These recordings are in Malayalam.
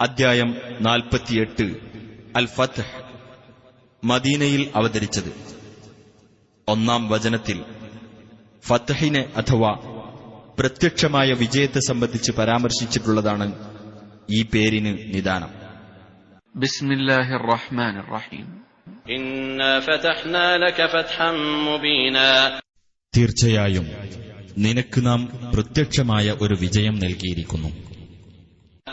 അദ്ധ്യായം 48 അൽ ഫത്ഹ്. മദീനയിൽ അവതരിച്ചത്. ഒന്നാം വചനത്തിൽ ഫത്ഹിനെ അഥവാ പ്രത്യക്ഷമായ വിജയത്തെ സംബന്ധിച്ച് പരാമർശിച്ചിട്ടുള്ളതാണ് ഈ പേരിന് നിദാനം. ബിസ്മില്ലാഹിർ റഹ്മാനിർ റഹീം. ഇന്നാ ഫതഹ്നാ ലക ഫത്ഹൻ മുബീനാ. തീർച്ചയായും നിനക്ക് നാം പ്രത്യക്ഷമായ ഒരു വിജയം നൽകിയിരിക്കുന്നു.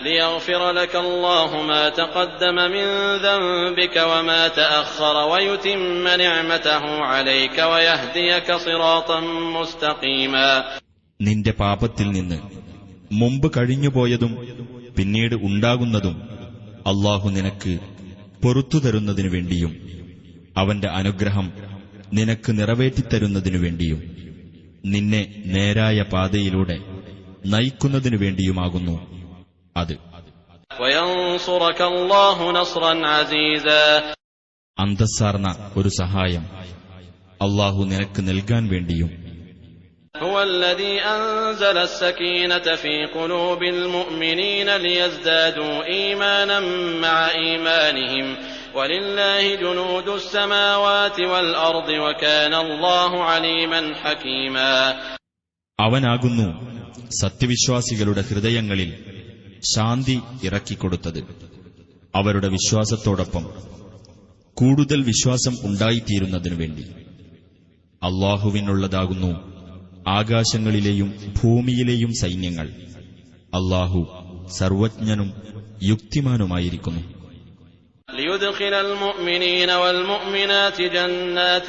ليغفر لك الله ما تقدم من ذنبك وما تأخر ويتم نعمته عليك ويهديك صراطا مستقيما. നിന്റെ പാപത്തിൽ നിന്ന് മുമ്പ് കഴിഞ്ഞുപോയതും പിന്നീട് ഉണ്ടാകുന്നതും അല്ലാഹു നിനക്ക് പൊറുത്തു തരുന്നതിനു വേണ്ടിയും അവന്റെ അനുഗ്രഹം നിനക്ക് നിറവേറ്റിത്തരുന്നതിനു വേണ്ടിയും നിന്നെ നേരായ പാതയിലൂടെ നയിക്കുന്നതിനു വേണ്ടിയുമാകുന്നു അത്. അന്തസ്സാർന്ന ഒരു സഹായം അല്ലാഹു നിനക്ക് നൽകാൻ വേണ്ടിയും. هو الذي أنزل السكينة في قلوب المؤمنين ليزدادوا إيمانا مع إيمانهم ولله جنود السماوات والأرض وكان الله عليما حكيما. അവനാകുന്നു സത്യവിശ്വാസികളുടെ ഹൃദയങ്ങളിൽ ശാന്തി ഇറക്കിക്കൊടുത്തത്. അവരുടെ വിശ്വാസത്തോടൊപ്പം കൂടുതൽ വിശ്വാസം ഉണ്ടായിത്തീരുന്നതിനു വേണ്ടി. അല്ലാഹുവിനുള്ളതാകുന്നു ആകാശങ്ങളിലെയും ഭൂമിയിലെയും സൈന്യങ്ങൾ. അല്ലാഹു സർവജ്ഞനും യുക്തിമാനുമായിരിക്കുന്നു. ليدخل المؤمنين والمؤمنات جنات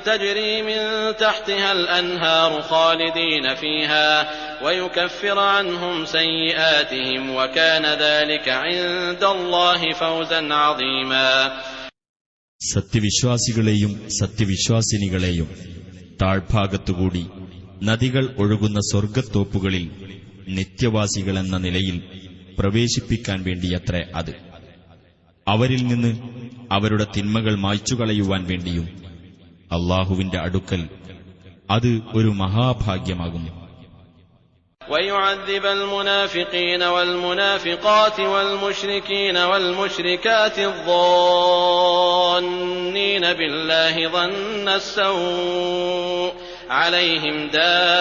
تجري من تحتها الأنهار خالدين فيها ويكفر عنهم سيئاتهم وكان ذلك عند الله فوزا عظيما. സത്യവിശ്വാസികളെയും സത്യവിശ്വാസിനികളെയും താഴ്ഭാഗത്തുകൂടി നദികൾ ഒഴുകുന്ന സ്വർഗ്ഗത്തോപ്പുകളിൽ നിത്യവാസികളെന്ന നിലയിൽ പ്രവേശിപ്പിക്കാൻ വേണ്ടിയത്രേ അത്. അവരിൽ നിന്ന് അവരുടെ തിന്മകൾ മായ്ച്ചുകളയുവാൻ വേണ്ടിയും അല്ലാഹുവിന്റെ അടുക്കൽ അത് ഒരു മഹാഭാഗ്യമാകുന്നു. ويعذب المنافقين والمنافقات والمشركين والمشركات الظانين بالله ظن السوء عليهم دائرة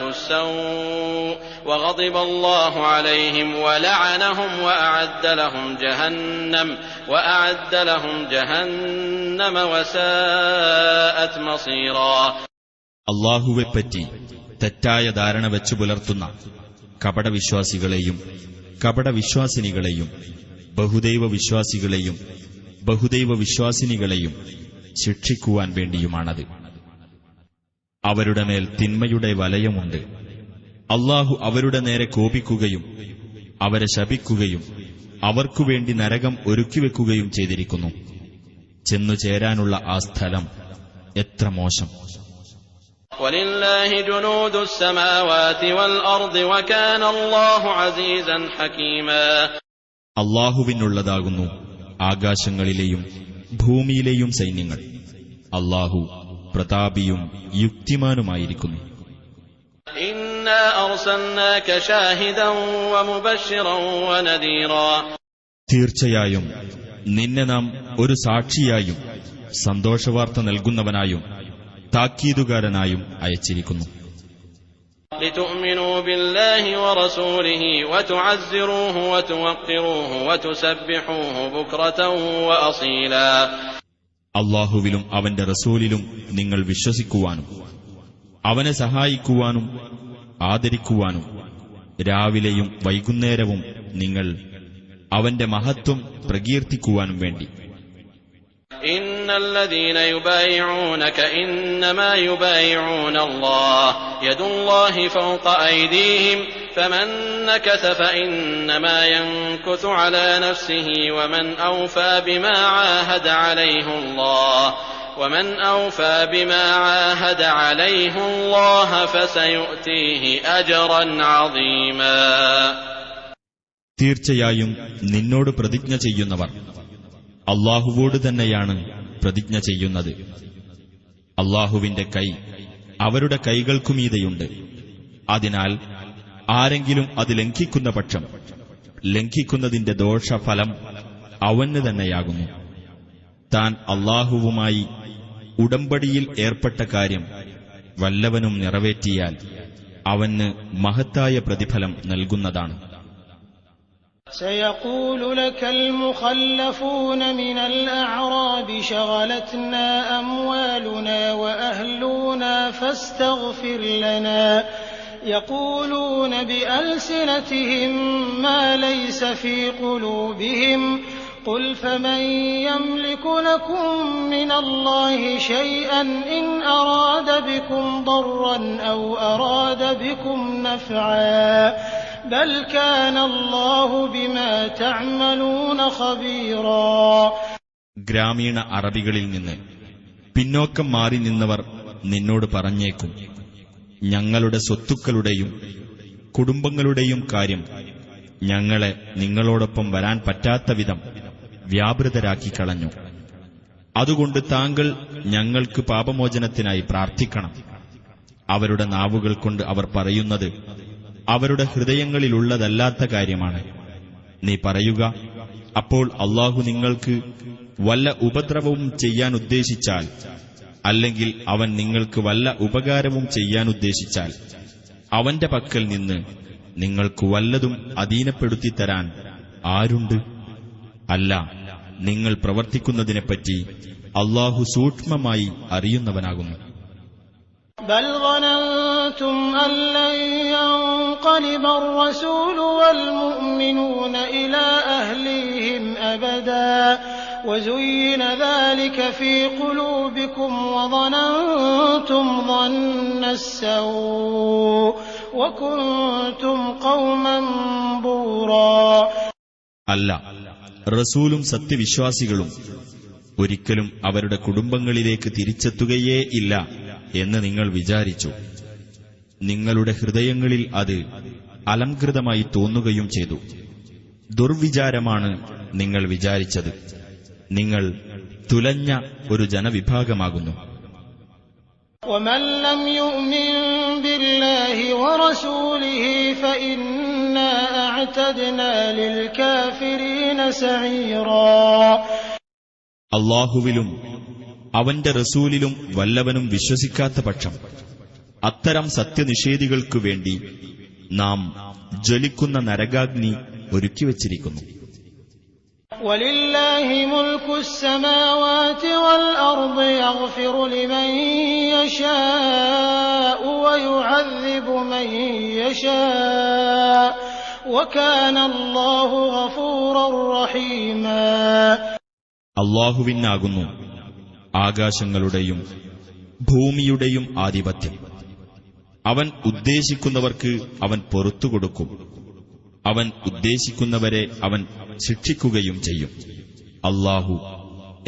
السوء وغضب الله عليهم ولعنهم وأعد لهم جهنم وساءت مصيرا. അല്ലാഹുവെപ്പറ്റി തെറ്റായ ധാരണ വെച്ചു പുലർത്തുന്ന കപടവിശ്വാസികളെയും കപടവിശ്വാസിനികളെയും ബഹുദൈവ വിശ്വാസികളെയും ബഹുദൈവ വിശ്വാസിനികളെയും ശിക്ഷിക്കുവാൻ വേണ്ടിയുമാണത്. അവരുടെ മേൽ തിന്മയുടെ വലയമുണ്ട്. അല്ലാഹു അവരുടെ നേരെ കോപിക്കുകയും അവരെ ശപിക്കുകയും അവർക്കുവേണ്ടി നരകം ഒരുക്കിവെക്കുകയും ചെയ്തിരിക്കുന്നു. ചെന്നുചേരാനുള്ള ആ സ്ഥലം എത്ര മോശം. وَلِلَّهِ جُنُودُ السَّمَاوَاتِ وَالْأَرْضِ وَكَانَ اللَّهُ عَزِيزًا حَكِيمًا. അല്ലാഹുവിനുള്ളതാകുന്നു ആകാശങ്ങളിലെയും ഭൂമിയിലെയും സൈന്യങ്ങൾ. അല്ലാഹു പ്രതാപിയും യുക്തിമാനുമായിരിക്കുന്നു. إِنَّا أَرْسَلْنَاكَ شَاهِدًا وَمُبَشِّرًا وَنَذِيرًا. തീർച്ചയായും നിന്നെ നാം ഒരു സാക്ഷിയായും സന്തോഷവാർത്ത നൽകുന്നവനായും താക്കീതുകാരനായും അയച്ചിരിക്കുന്നു. لِتُؤْمِنُوا بِاللَّهِ وَرَسُولِهِ وَتُعَزِّرُوهُ وَتُوَقِّرُوهُ وَتُسَبِّحُوهُ بُكْرَةً وَأَصِيلًا. അല്ലാഹുവിലും അവന്റെ റസൂലിലും നിങ്ങൾ വിശ്വസിക്കുവാനും അവനെ സഹായിക്കുവാനും ആദരിക്കുവാനും രാവിലെയും വൈകുന്നേരവും നിങ്ങൾ അവന്റെ മഹത്വം പ്രകീർത്തിക്കുവാനും വേണ്ടി. إِنَّ الَّذِينَ يُبَايِعُونَكَ إِنَّمَا يُبَايِعُونَ اللَّهَ يَدُ اللَّهِ فَوْقَ أَيْدِيهِمْ فَمَن نَّكَثَ فَإِنَّمَا يَنكُثُ عَلَى نَفْسِهِ وَمَنْ أَوْفَى بِمَا عَاهَدَ عَلَيْهِ اللَّهَ فَسَيُؤْتِيهِ أَجْرًا عَظِيمًا. തീർച്ചയായും നിന്നോട് പ്രതിജ്ഞ ചെയ്യുന്നവർ അല്ലാഹുവോട് തന്നെയാണ് പ്രതിജ്ഞ ചെയ്യുന്നത്. അല്ലാഹുവിന്റെ കൈ അവരുടെ കൈകൾക്കുമീതെയുണ്ട്. അതിനാൽ ആരെങ്കിലും അത് ലംഘിക്കുന്ന പക്ഷം ലംഘിക്കുന്നതിന്റെ ദോഷഫലം അവന് തന്നെയാകുന്നു. താൻ അല്ലാഹുവുമായി ഉടമ്പടിയിൽ ഏർപ്പെട്ട കാര്യം വല്ലവനും നിറവേറ്റിയാൽ അവന് മഹത്തായ പ്രതിഫലം നൽകുന്നതാണ്. سيقول لك المخلفون من الأعراب شغلتنا أموالنا وأهلنا فاستغفر لنا يقولون بألسنتهم ما ليس في قلوبهم قل فمن يملك لكم من الله شيئا إن أراد بكم ضرا أو أراد بكم نفعا بل كان الله بما تعملون خبيرا. ഗ്രാമീണ അറബികളിൽ നിന്ന് പിന്നോക്കം മാറി നിന്നവർ നിന്നോട് പറഞ്ഞേക്കും, ഞങ്ങളുടെ സ്വത്തുക്കളുടെയും കുടുംബങ്ങളുടെയും കാര്യം ഞങ്ങളെ നിങ്ങളോടൊപ്പം വരാൻ പറ്റാത്ത വിധം വ്യാപൃതരാക്കി കളഞ്ഞു. അതുകൊണ്ട് താങ്കൾ ഞങ്ങൾക്ക് പാപമോചനത്തിനായി പ്രാർത്ഥിക്കണം. അവരുടെ നാവുകൾ കൊണ്ട് അവർ പറയുന്നത് അവരുടെ ഹൃദയങ്ങളിലുള്ളതല്ലാത്ത കാര്യമാണ്. നീ പറയുക, അപ്പോൾ അല്ലാഹു നിങ്ങൾക്ക് വല്ല ഉപദ്രവവും ചെയ്യാൻ ഉദ്ദേശിച്ചാൽ, അല്ലെങ്കിൽ അവൻ നിങ്ങൾക്ക് വല്ല ഉപകാരവും ചെയ്യാൻ ഉദ്ദേശിച്ചാൽ, അവന്റെ പക്കൽ നിന്ന് നിങ്ങൾക്ക് വല്ലതും അധീനപ്പെടുത്തിത്തരാൻ ആരുണ്ട്? അല്ല, നിങ്ങൾ പ്രവർത്തിക്കുന്നതിനെപ്പറ്റി അല്ലാഹു സൂക്ഷ്മമായി അറിയുന്നവനാകുന്നു. بل ظننتم أن لن ينقلب الرسول والمؤمنون إلى أهليهم أبدا وزين ذلك في قلوبكم وظننتم ظن السوء وكنتم قوما بورا. അല്ല, റസൂലും സത്യവിശ്വാസികളും ഒരിക്കലും അവരുടെ കുടുംബങ്ങളിലേക്ക് തിരിച്ചെത്തുകയേ ഇല്ല എന്ന് നിങ്ങൾ വിചാരിച്ചു. നിങ്ങളുടെ ഹൃദയങ്ങളിൽ അത് അലംകൃതമായി തോന്നുകയും ചെയ്തു. ദുർവിചാരമാണ് നിങ്ങൾ വിചാരിച്ചത്. നിങ്ങൾ തുലഞ്ഞ ഒരു ജനവിഭാഗമാകുന്നു. ومن لم يؤمن بالله ورسوله فإنا أعتدنا للكافرين سعيرا. അല്ലാഹുവിലും അവന്റെ റസൂലിലും വല്ലവനും വിശ്വസിക്കാത്ത പക്ഷം അത്തരം സത്യനിഷേധികൾക്കു വേണ്ടി നാം ജ്വലിക്കുന്ന നരകാഗ്നി ഒരുക്കിവച്ചിരിക്കുന്നു. وَلِلَّهِ مُلْكُ السَّمَاوَاتِ وَالْأَرْضِ يَغْفِرُ لِمَن يَشَاءُ وَيُعَذِّبُ مَن يَشَاءُ وَكَانَ اللَّهُ غَفُورًا رَّحِيمًا. അല്ലാഹുവിനാകുന്നു ആകാശങ്ങളുടെയും ഭൂമിയുടെയും ആധിപത്യം. അവൻ ഉദ്ദേശിക്കുന്നവർക്ക് അവൻ പൊറുത്തുകൊടുക്കും. അവൻ ഉദ്ദേശിക്കുന്നവരെ അവൻ ശിക്ഷിക്കുകയും ചെയ്യും. അല്ലാഹു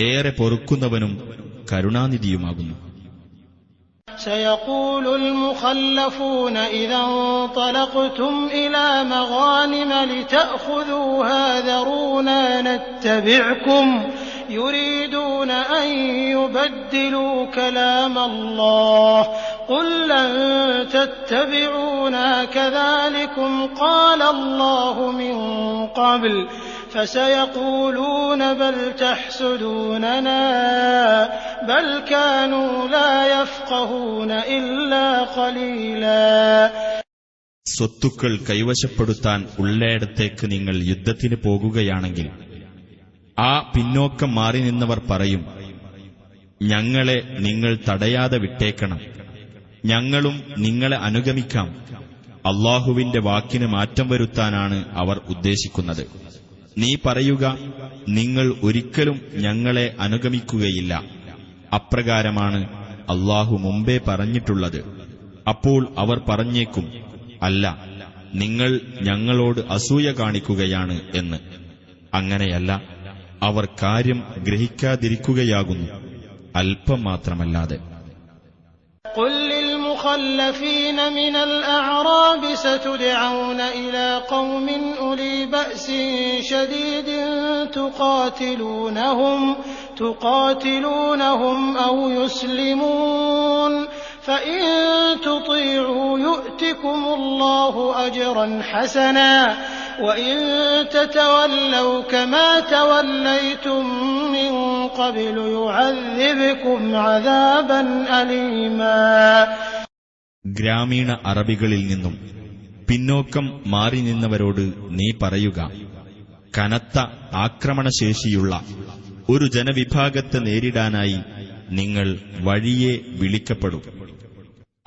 ഏറെ പൊറുക്കുന്നവനും കരുണാനിധിയുമാകുന്നു. سيقول المخلفون إذا انطلقتم إلى مغانم لتأخذوها ذرونا نتبعكم يريدون أن يبدلوا كلام الله قل لن تتبعونا كذلكم قال الله من قبل فسيقولون بل تحسدوننا بل كانوا لا يفقهون إلا قليلا. സ്വത്തുക്കൾ കൈവശപ്പെടുത്താൻ ഉള്ളയിടത്തേക്ക് നിങ്ങൾ യുദ്ധത്തിന് പോകുകയാണെങ്കിൽ ആ പിന്നോക്കം മാറി നിന്നവർ പറയും, ഞങ്ങളെ നിങ്ങൾ തടയാതെ വിട്ടേക്കണം, ഞങ്ങളും നിങ്ങളെ അനുഗമിക്കാം. അല്ലാഹുവിന്റെ വാക്കിന് മാറ്റം വരുത്താനാണ് അവർ ഉദ്ദേശിക്കുന്നത്. നീ പറയുക, നിങ്ങൾ ഒരിക്കലും ഞങ്ങളെ അനുഗമിക്കുകയില്ല. അപ്രകാരമാണ് അല്ലാഹു മുമ്പേ പറഞ്ഞിട്ടുള്ളത്. അപ്പോൾ അവർ പറഞ്ഞേക്കും, അല്ല, നിങ്ങൾ ഞങ്ങളോട് അസൂയ കാണിക്കുകയാണ് എന്ന്. അങ്ങനെയല്ല, അവർ കാര്യം ഗ്രഹിക്കാതിരിക്കുകയാകുന്നു, അല്പം മാത്രമല്ലാതെ. قل للمخلفين من الأعراب ستدعون إلى قوم أولي بأس شديد تقاتلونهم أو يسلمون فإن تطيعوا يؤتكم الله أجرا حسنا وإن تتولوا كما توليتم من قبل يعذبكم عذابا أليما. ഗ്രാമീണ അറബികളിൽ നിന്നും പിന്നോക്കം മാറി നിന്നവരോട് നീ പറയുക, കനത്ത ആക്രമണശേഷിയുള്ള ഒരു ജനവിഭാഗത്തെ നേരിടാനായി നിങ്ങൾ വഴിയെ വിളിക്കപ്പെടും.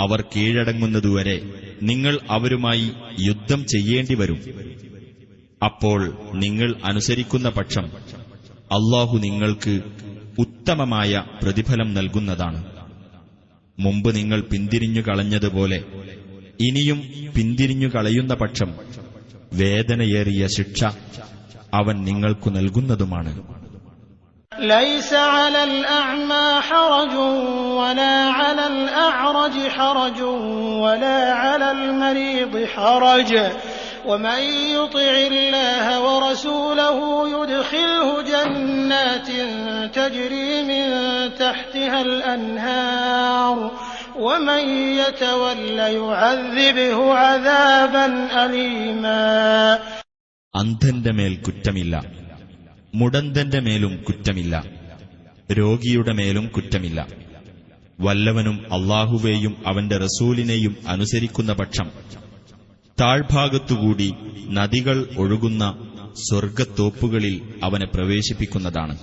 അവർ കീഴടങ്ങുന്നതുവരെ നിങ്ങൾ അവരുമായി യുദ്ധം ചെയ്യേണ്ടിവരും. അപ്പോൾ നിങ്ങൾ അനുസരിക്കുന്ന പക്ഷം അല്ലാഹു നിങ്ങൾക്ക് ഉത്തമമായ പ്രതിഫലം നൽകുന്നതാണ്. മുമ്പ് നിങ്ങൾ പിന്തിരിഞ്ഞു കളഞ്ഞതുപോലെ ഇനിയും പിന്തിരിഞ്ഞു കളയുന്ന പക്ഷം വേദനയേറിയ ശിക്ഷ അവൻ നിങ്ങൾക്കു നൽകുന്നതുമാണ്. ليس على الأعمى حرج ولا على الأعرج حرج ولا على المريض حرج ومن يطع الله ورسوله يدخله جنات تجري من تحتها الأنهار ومن يتول يعذبه عذابا أليما. അന്ധന്റെ മേൽ കുറ്റമില്ല, മുടന്തന്റെ മേലും കുറ്റമില്ല, രോഗിയുടെ മേലും കുറ്റമില്ല. വല്ലവനും അല്ലാഹുവേയും അവന്റെ റസൂലിനെയും അനുസരിക്കുന്ന പക്ഷം താഴ്ഭാഗത്തുകൂടി നദികൾ ഒഴുകുന്ന സ്വർഗ്ഗത്തോപ്പുകളിൽ അവനെ പ്രവേശിപ്പിക്കുന്നതാണ്.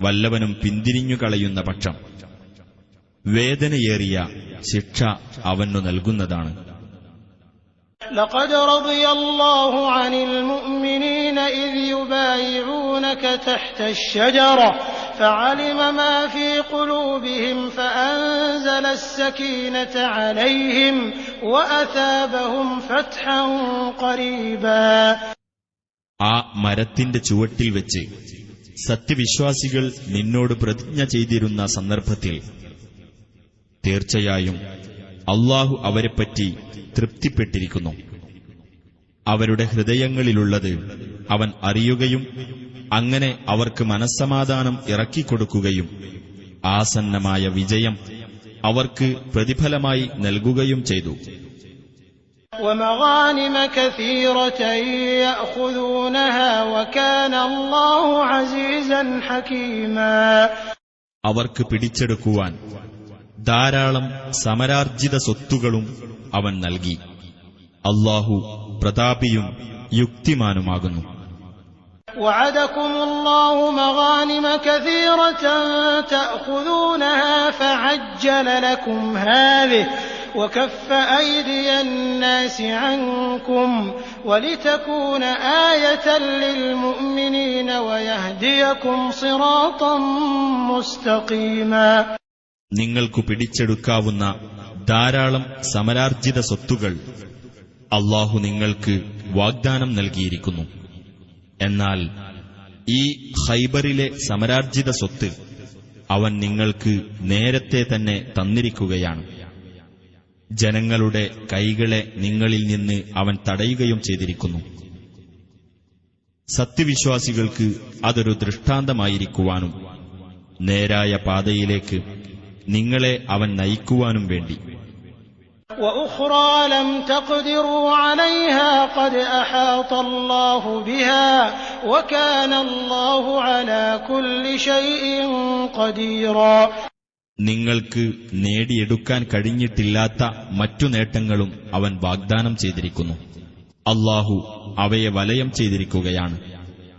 വല്ലവനും പിന്തിരിഞ്ഞു കളയുന്ന പക്ഷം വേദനയേറിയ ശിക്ഷ അവനു നൽകുന്നതാണ്. لقد رضي الله عن المؤمنين إذ يبايعونك تحت الشجرة فعلم ما في قلوبهم فأنزل السكينة عليهم وأثابهم فتحا قريبا. ആ മരത്തിന്റെ ചുവട്ടിൽ വെച്ച് സത്യവിശ്വാസികൾ നിന്നോട് പ്രതിജ്ഞ ചെയ്തിരുന്ന സന്ദർഭത്തിൽ തീർച്ചയായും അല്ലാഹു അവരെപ്പറ്റി തൃപ്തിപ്പെട്ടിരിക്കുന്നു. അവരുടെ ഹൃദയങ്ങളിലുള്ളത് അവൻ അറിയുകയും അങ്ങനെ അവർക്ക് മനസ്സമാധാനം ഇറക്കിക്കൊടുക്കുകയും ആസന്നമായ വിജയം അവർക്ക് പ്രതിഫലമായി നൽകുകയും ചെയ്തു. ومغانم كثيرة يأخذونها وكان الله عزيزا حكيما. അവർക്ക് പിടിച്ചെടുക്കുവാൻ ധാരാളം സമരാർജിത സ്വത്തുകളും അവൻ നൽകി. അല്ലാഹു പ്രതാപിയും യുക്തിമാനുമാകുന്നു. وعدكم الله مغانم كثيرة تأخذونها فعجل لكم هذه وكف أيدي الناس عنكم ولتكون آية للمؤمنين ويهديكم صراطا مستقيما. നിങ്ങൾക്കു പിടിച്ചെടുക്കാവുന്ന ധാരാളം സമരാർജിത സ്വത്തുകൾ അല്ലാഹു നിങ്ങൾക്ക് വാഗ്ദാനം നൽകിയിരിക്കുന്നു. എന്നാൽ ഈ ഖൈബറിലെ സമരാർജിത സ്വത്ത് അവൻ നിങ്ങൾക്ക് നേരത്തെ തന്നെ തന്നിരിക്കുകയാണ്. ജനങ്ങളുടെ കൈകളെ നിങ്ങളിൽ നിന്ന് അവൻ തടയുകയും ചെയ്തിരിക്കുന്നു. സത്യവിശ്വാസികൾക്ക് അതൊരു ദൃഷ്ടാന്തമായിരിക്കുവാനും നേരായ പാതയിലേക്ക് നിങ്ങളെ അവൻ നയിക്കുവാനും വേണ്ടി. وأخرى لم تقدروا عليها قد أحاط الله بها وكان الله على كل شيء قديرا. നിങ്ങൾക്ക് നേടിയെടുക്കാൻ കഴിഞ്ഞിട്ടില്ലാത്ത മറ്റു നേട്ടങ്ങളും അവൻ വാഗ്ദാനം ചെയ്തിരിക്കുന്നു. അല്ലാഹു അവയെ വലയം ചെയ്തിരിക്കുകയാണ്.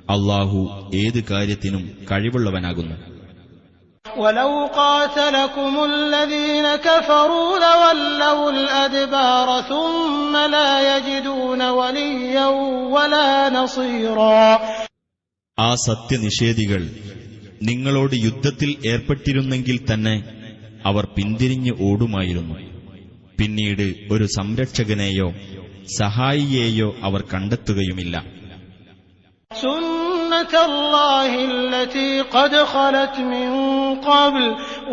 അല്ലാഹു ഏത് കാര്യത്തിനും കഴിവുള്ളവനാകുന്നു. ولو قاتلكم الذين كفروا لولوا الأدبار ثم لا يجدون وليا ولا نصيرا. ആ സത്യനിഷേധികൾ നിങ്ങളോട് യുദ്ധത്തിൽ ഏർപ്പെട്ടിരുന്നെങ്കിൽ തന്നെ അവർ പിന്തിരിഞ്ഞ് ഓടുമായിരുന്നു. പിന്നീട് ഒരു സംരക്ഷകനെയോ സഹായിയെയോ അവർ കണ്ടെത്തുകയുമില്ല. سنة الله التي قد خلت من قبل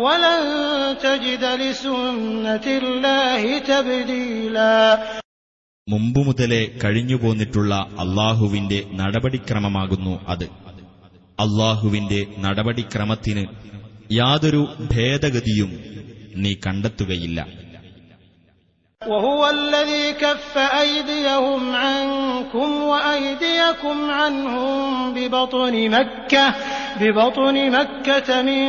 ولن تجد لسنة الله تبديلا. മുമ്പു മുതലേ കഴിഞ്ഞുപോന്നിട്ടുള്ള അല്ലാഹുവിന്റെ നടപടിക്രമമാകുന്നു അത്. അല്ലാഹുവിന്റെ നടപടിക്രമത്തിന് യാതൊരു ഭേദഗതിയും നീ കണ്ടെത്തുകയില്ല. وهو الذي كف أيديهم عنكم وأيديكم عنهم ببطن مكة من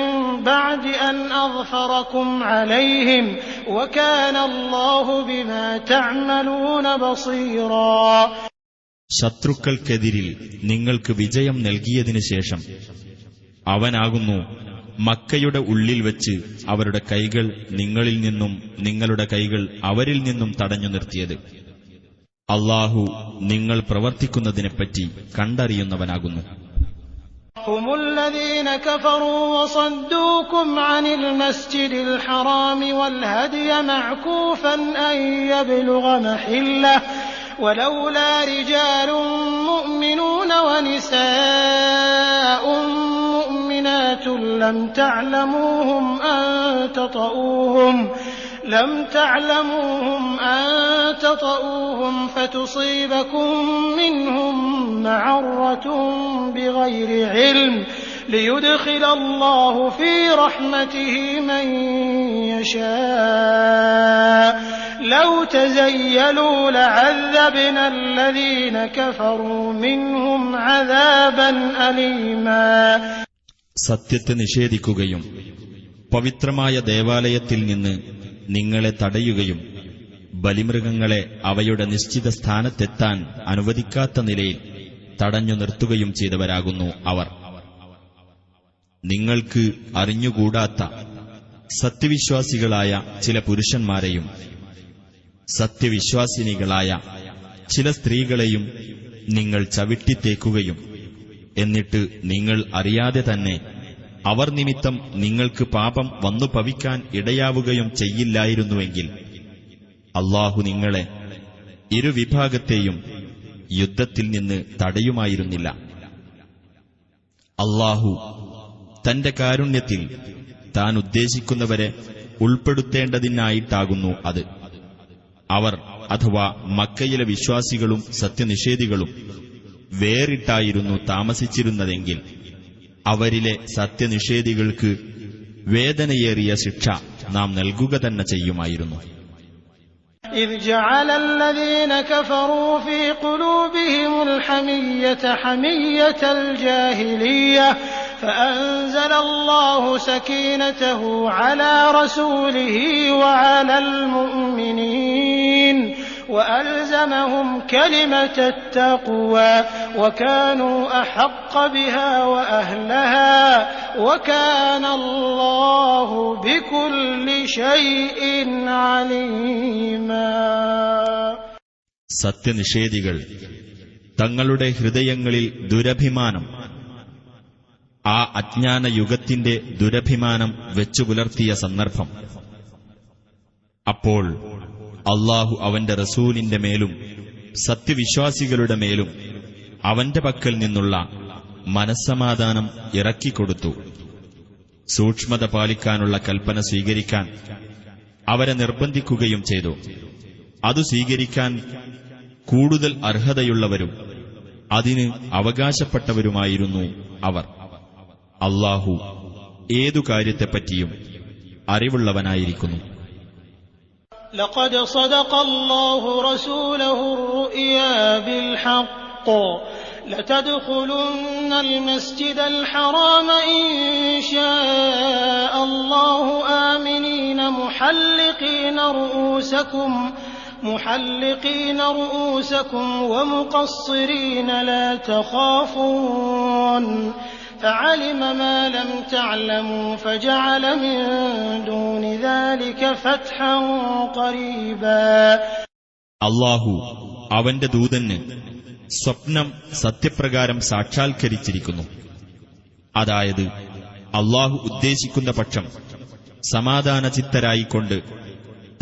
بعد أن أظفركم عليهم وكان الله بما تعملون بصيرا. ശത്രുക്കൾക്കെതിരിൽ നിങ്ങൾക്ക് വിജയം നൽകിയതിനു ശേഷം അവനാകുന്നു മക്കയുടെ ഉള്ളിൽ വെച്ച് അവരുടെ കൈകൾ നിങ്ങളിൽ നിന്നും നിങ്ങളുടെ കൈകൾ അവരിൽ നിന്നും തടഞ്ഞു നിർത്തിയത്. അല്ലാഹു നിങ്ങൾ പ്രവർത്തിക്കുന്നതിനെപ്പറ്റി കണ്ടറിയുന്നവനാകുന്നു. هم الذين كفروا وصدوكم عن المسجد الحرام والهدي معكوفا أن يبلغ محله ولولا رجال مؤمنون ونساء مؤمنات لم تعلموهم أن تطؤوهم فتصيبكم منهم معرة بغير علم ليدخل الله في رحمته من يشاء لو تزيلوا لعذبنا الذين كفروا منهم عذابا أليما. സത്യത്തെ നിഷേധിക്കുകയും പവിത്രമായ ദേവാലയത്തിൽ നിന്ന് നിങ്ങളെ തടയുകയും ബലിമൃഗങ്ങളെ അവയുടെ നിശ്ചിത സ്ഥാനത്തെത്താൻ അനുവദിക്കാത്ത നിലയിൽ തടഞ്ഞു നിർത്തുകയും ചെയ്തവരാകുന്നു അവർ. നിങ്ങൾക്ക് അറിഞ്ഞുകൂടാത്ത സത്യവിശ്വാസികളായ ചില പുരുഷന്മാരെയും സത്യവിശ്വാസിനികളായ ചില സ്ത്രീകളെയും നിങ്ങൾ ചവിട്ടിത്തേക്കുകയും എന്നിട്ട് നിങ്ങൾ അറിയാതെ തന്നെ അവർ നിമിത്തം നിങ്ങൾക്ക് പാപം വന്നു ഭവിക്കാൻ ഇടയാവുകയും ചെയ്യില്ലായിരുന്നുവെങ്കിൽ അല്ലാഹു നിങ്ങളെ ഇരുവിഭാഗത്തെയും യുദ്ധത്തിൽ നിന്ന് തടയുമായിരുന്നില്ല. അല്ലാഹു തന്റെ കാരുണ്യത്തിൽ താൻ ഉദ്ദേശിക്കുന്നവരെ ഉൾപ്പെടുത്തേണ്ടതിനായിട്ടാകുന്നു അത്. അവർ അഥവാ മക്കയിലെ വിശ്വാസികളും സത്യനിഷേധികളും വേറിട്ടായിരുന്നു താമസിച്ചിരുന്നതെങ്കിൽ അവരിലെ സത്യനിഷേധികൾക്ക് വേദനയേറിയ ശിക്ഷ നാം നൽകുക തന്നെ ചെയ്യുമായിരുന്നു. إذ جعل الذين كفروا في قلوبهم الحمية حمية الجاهلية فأنزل الله سكينته على رسوله وعلى المؤمنين وألزمهم كلمة التقوى وكانوا أحق بها وأهلها وكان الله بكل شيء عليما. സത്യനിഷേധികൾ തങ്ങളുടെ ഹൃദയങ്ങളിൽ ദുരഭിമാനം, ആ അജ്ഞാന യുഗത്തിന്റെ ദുരഭിമാനം വെച്ചുപുലർത്തിയ സന്ദർഭം, അപ്പോൾ അല്ലാഹു അവന്റെ റസൂലിന്റെ മേലും സത്യവിശ്വാസികളുടെ മേലും അവന്റെ പക്കൽ നിന്നുള്ള മനസ്സമാധാനം ഇറക്കിക്കൊടുത്തു. സൂക്ഷ്മത പാലിക്കാനുള്ള കൽപ്പന സ്വീകരിക്കാൻ അവരെ നിർബന്ധിക്കുകയും ചെയ്തു. അതു സ്വീകരിക്കാൻ കൂടുതൽ അർഹതയുള്ളവരും അതിന് അവകാശപ്പെട്ടവരുമായിരുന്നു അവർ. അല്ലാഹു ഏതു കാര്യത്തെപ്പറ്റിയും അറിവുള്ളവനായിരിക്കുന്നു. لقد صدق الله رسوله الرؤيا بالحق لتدخلن المسجد الحرام إن شاء الله آمنين محلقين رؤوسكم ومقصرين لا تخافون فعلم ما لم تعلموا فجعل من دون ذلك فتحا قريبا. അല്ലാഹു അവന്റെ ദൂതന് സ്വപ്നം സത്യപ്രകാരം സാക്ഷാത്കരിച്ചിരിക്കുന്നു. അതായത് അല്ലാഹു ഉദ്ദേശിക്കുന്ന പക്ഷം സമാധാനചിത്തരായിക്കൊണ്ട്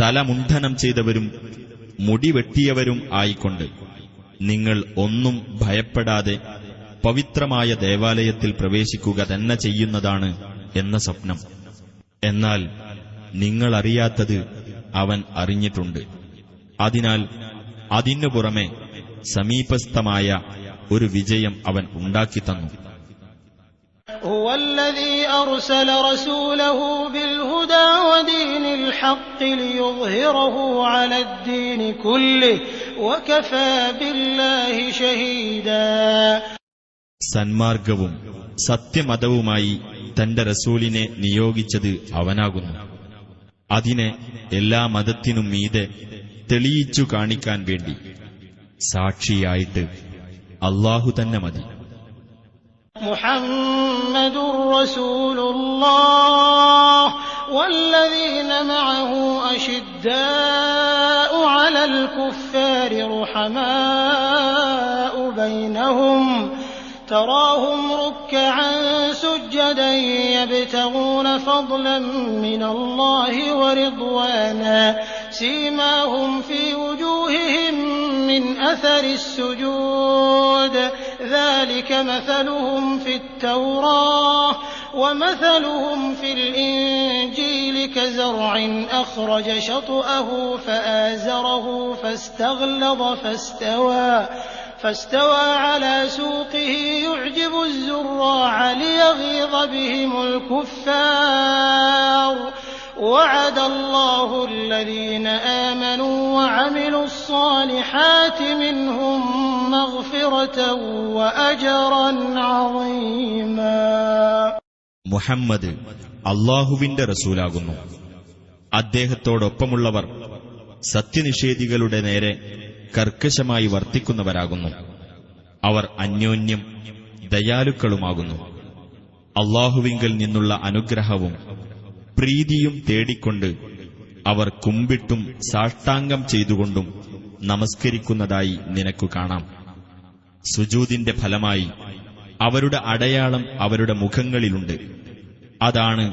തലമുണ്ഡനം ചെയ്തവരും മുടിവെട്ടിയവരും ആയിക്കൊണ്ട് നിങ്ങൾ ഒന്നും ഭയപ്പെടാതെ പവിത്രമായ ദേവാലയത്തിൽ പ്രവേശിക്കുക തന്നെ ചെയ്യുന്നതാണ് എന്ന സ്വപ്നം. എന്നാൽ നിങ്ങളറിയാത്തത് അവൻ അറിഞ്ഞിട്ടുണ്ട്. അതിനാൽ അതിനു പുറമെ സമീപസ്ഥമായ ഒരു വിജയം അവൻ ഉണ്ടാക്കിത്തന്നു. هو الذي أرسل رسوله بالهدى ودين الحق ليظهره على الدين كله وكفى بالله شهيدا. സന്മാർഗവും സത്യമതവുമായി തന്റെ റസൂലിനെ നിയോഗിച്ചത് അവനാകുന്നു. അതിനെ എല്ലാ മതത്തിനും മീതെ തെളിയിച്ചു കാണിക്കാൻ വേണ്ടി സാക്ഷിയായിട്ട് അല്ലാഹു തന്നെ മതി. മുഹമ്മദുർ റസൂലുള്ളാഹ് വല്ലദീന മഅഹു അശിദ്ദാഉ അലൽ കുഫാരി റഹമാഉ ബൈനഹും تراهم ركعا سجدا يبتغون فضلا من الله ورضوانا سيماهم في وجوههم من أثر السجود ذلك مثلهم في التوراة ومثلهم في الإنجيل كزرع أخرج شطأه فآزره فاستغلظ فاستوى على سوقه يعجب الزراع ليغيظ بهم الكفار وعد الله الذين آمنوا وعملوا الصالحات منهم مغفرة وأجرا عظيما. മുഹമ്മദ് അല്ലാഹുവിന്റെ റസൂലാകുന്നു. അദ്ദേഹത്തോടൊപ്പമുള്ളവർ സത്യനിഷേധികളുടെ നേരെ കർക്കശമായി വർത്തിക്കുന്നവരാകുന്നു. അവർ അന്യോന്യം ദയാലുക്കളുമാകുന്നു. അല്ലാഹുവിങ്കൽ നിന്നുള്ള അനുഗ്രഹവും പ്രീതിയും തേടിക്കൊണ്ട് അവർ കുമ്പിട്ടും സാഷ്ടാംഗം ചെയ്തുകൊണ്ടും നമസ്കരിക്കുന്നതായി നിനക്കു കാണാം. സുജൂദിന്റെ ഫലമായി അവരുടെ അടയാളം അവരുടെ മുഖങ്ങളിലുണ്ട്. അതാണ്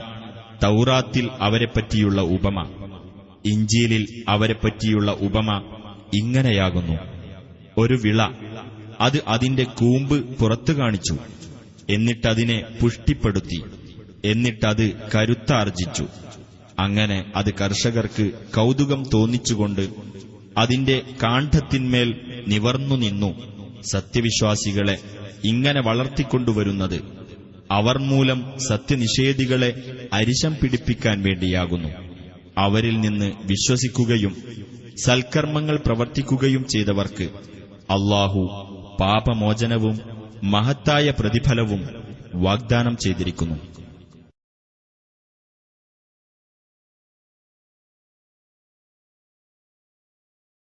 തൗറാത്തിൽ അവരെപ്പറ്റിയുള്ള ഉപമ. ഇഞ്ചീലിൽ അവരെപ്പറ്റിയുള്ള ഉപമ ഇങ്ങനെയാകുന്നു: ഒരു വിള, അത് അതിന്റെ കൂമ്പ് പുറത്തു കാണിച്ചു, എന്നിട്ടതിനെ പുഷ്ടിപ്പെടുത്തി, എന്നിട്ടത് കരുത്താർജിച്ചു. അങ്ങനെ അത് കർഷകർക്ക് കൗതുകം തോന്നിച്ചുകൊണ്ട് അതിന്റെ കാണ്ഡത്തിന്മേൽ നിവർന്നു നിന്നു. സത്യവിശ്വാസികളെ ഇങ്ങനെ വളർത്തിക്കൊണ്ടുവരുന്നത് അവർ മൂലം സത്യനിഷേധികളെ അരിശം പിടിപ്പിക്കാൻ വേണ്ടിയാകുന്നു. അവരിൽ നിന്ന് വിശ്വസിക്കുകയും സൽക്കർമ്മങ്ങൾ പ്രവർത്തിക്കുകയും ചെയ്തവർക്ക് അല്ലാഹു പാപമോചനവും മഹത്തായ പ്രതിഫലവും വാഗ്ദാനം ചെയ്തിരിക്കുന്നു.